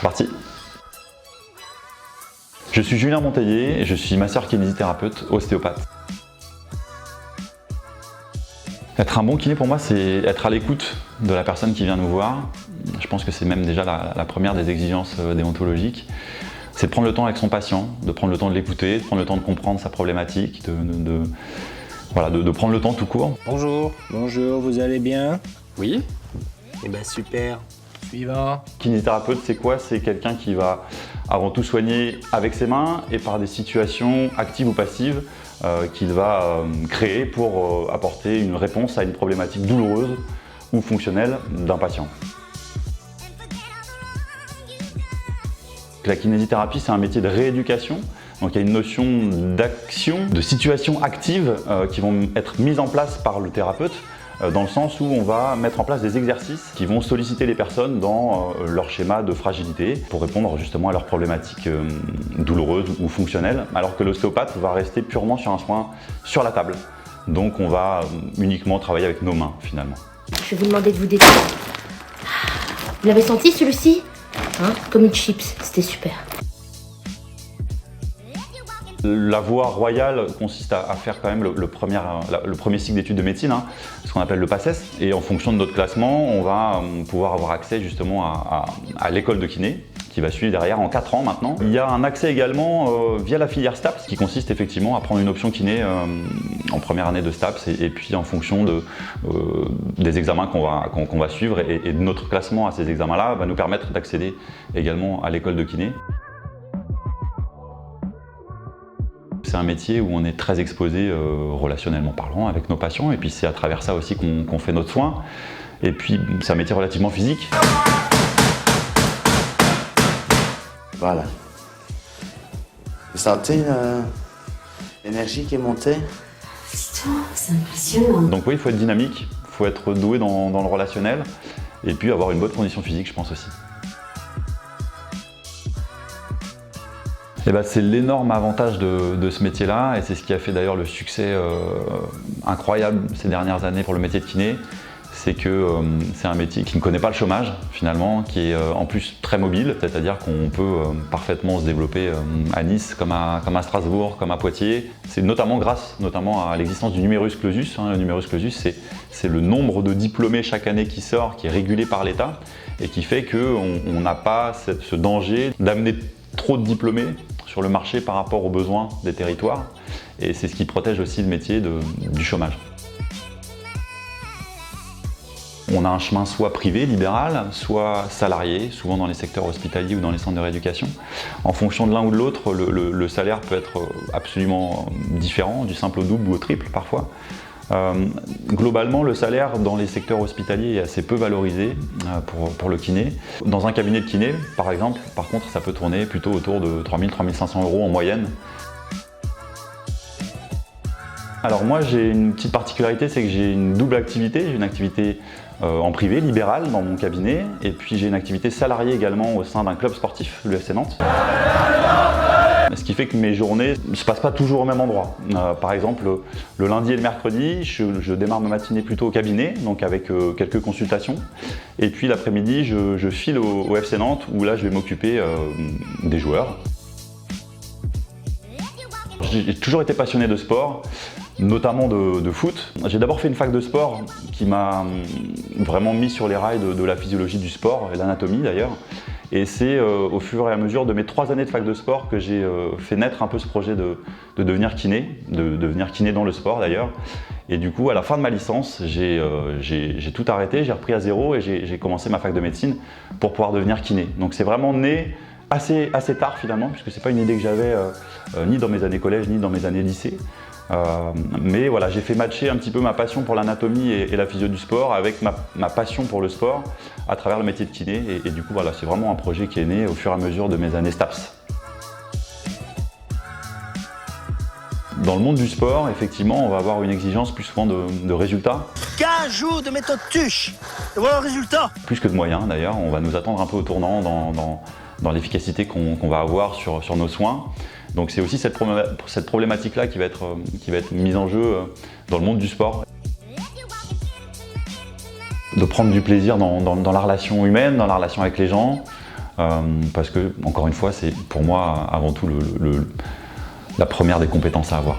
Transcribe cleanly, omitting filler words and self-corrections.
C'est parti. Je suis Julien Monteiller et je suis masseur-kinésithérapeute ostéopathe. Être un bon kiné pour moi, c'est être à l'écoute de la personne qui vient nous voir. Je pense que c'est même déjà la première des exigences déontologiques. C'est de prendre le temps avec son patient, de prendre le temps de l'écouter, de prendre le temps de comprendre sa problématique, de prendre le temps tout court. Bonjour, vous allez bien? Oui. Eh ben super. Suivant. Kinésithérapeute, c'est quoi? C'est quelqu'un qui va avant tout soigner avec ses mains et par des situations actives ou passives qu'il va créer pour apporter une réponse à une problématique douloureuse ou fonctionnelle d'un patient. La kinésithérapie, c'est un métier de rééducation. Donc il y a une notion d'action, de situations actives qui vont être mises en place par le thérapeute dans le sens où on va mettre en place des exercices qui vont solliciter les personnes dans leur schéma de fragilité pour répondre justement à leurs problématiques douloureuses ou fonctionnelles, alors que l'ostéopathe va rester purement sur un soin sur la table. Donc on va uniquement travailler avec nos mains finalement. Je vais vous demander de vous détendre. Vous l'avez senti celui-ci? Comme une chips, c'était super. La voie royale consiste à faire quand même le premier cycle d'études de médecine, ce qu'on appelle le PACES. Et en fonction de notre classement, on va pouvoir avoir accès justement à l'école de kiné, qui va suivre derrière en 4 ans maintenant. Il y a un accès également via la filière STAPS, qui consiste effectivement à prendre une option kiné en première année de STAPS, et puis en fonction des examens qu'on va suivre et de notre classement à ces examens-là, va nous permettre d'accéder également à l'école de kiné. C'est un métier où on est très exposé relationnellement parlant avec nos patients, et puis c'est à travers ça aussi qu'on fait notre soin. Et puis c'est un métier relativement physique. Voilà. Vous sentez l'énergie qui est montée? C'est impressionnant. Donc oui, il faut être dynamique, il faut être doué dans le relationnel, et puis avoir une bonne condition physique, je pense aussi. C'est l'énorme avantage de ce métier-là, et c'est ce qui a fait d'ailleurs le succès incroyable ces dernières années pour le métier de kiné. C'est que c'est un métier qui ne connaît pas le chômage finalement, qui est en plus très mobile, c'est-à-dire qu'on peut parfaitement se développer à Nice, comme à Strasbourg, comme à Poitiers. C'est notamment grâce à l'existence du numerus clausus. Le numerus clausus, c'est le nombre de diplômés chaque année qui sort, qui est régulé par l'État, et qui fait qu'on n'a pas ce danger d'amener trop de diplômés sur le marché par rapport aux besoins des territoires, et c'est ce qui protège aussi le métier du chômage. On a un chemin soit privé, libéral, soit salarié, souvent dans les secteurs hospitaliers ou dans les centres de rééducation. En fonction de l'un ou de l'autre, le salaire peut être absolument différent, du simple au double ou au triple parfois. Globalement, le salaire dans les secteurs hospitaliers est assez peu valorisé pour le kiné. Dans un cabinet de kiné, par exemple, par contre, ça peut tourner plutôt autour de 3 000 à 3 500 € en moyenne. Alors moi, j'ai une petite particularité, c'est que j'ai une double activité. J'ai une activité en privé, libérale, dans mon cabinet, et puis j'ai une activité salariée également au sein d'un club sportif, le FC Nantes. Ce qui fait que mes journées ne se passent pas toujours au même endroit. Par exemple, le lundi et le mercredi, je démarre ma matinée plutôt au cabinet, donc avec quelques consultations. Et puis l'après-midi, je file au FC Nantes, où là je vais m'occuper des joueurs. J'ai toujours été passionné de sport, notamment de foot. J'ai d'abord fait une fac de sport qui m'a vraiment mis sur les rails de la physiologie du sport, et l'anatomie d'ailleurs. Et c'est au fur et à mesure de mes 3 années de fac de sport que j'ai fait naître un peu ce projet de devenir kiné, de devenir kiné dans le sport d'ailleurs. Et du coup, à la fin de ma licence, j'ai tout arrêté, j'ai repris à zéro et j'ai commencé ma fac de médecine pour pouvoir devenir kiné. Donc c'est vraiment né assez tard finalement, puisque c'est pas une idée que j'avais ni dans mes années collège, ni dans mes années lycée. Mais voilà, j'ai fait matcher un petit peu ma passion pour l'anatomie et la physio du sport avec ma passion pour le sport à travers le métier de kiné. Et du coup, voilà, c'est vraiment un projet qui est né au fur et à mesure de mes années STAPS. Dans le monde du sport, effectivement, on va avoir une exigence plus souvent de résultats. 15 jours de méthode tuche, et voilà le résultat. Plus que de moyens d'ailleurs, on va nous attendre un peu au tournant dans l'efficacité qu'on va avoir sur nos soins. Donc c'est aussi cette problématique-là qui va être mise en jeu dans le monde du sport. De prendre du plaisir dans la relation humaine, dans la relation avec les gens, parce que, encore une fois, c'est pour moi avant tout la première des compétences à avoir.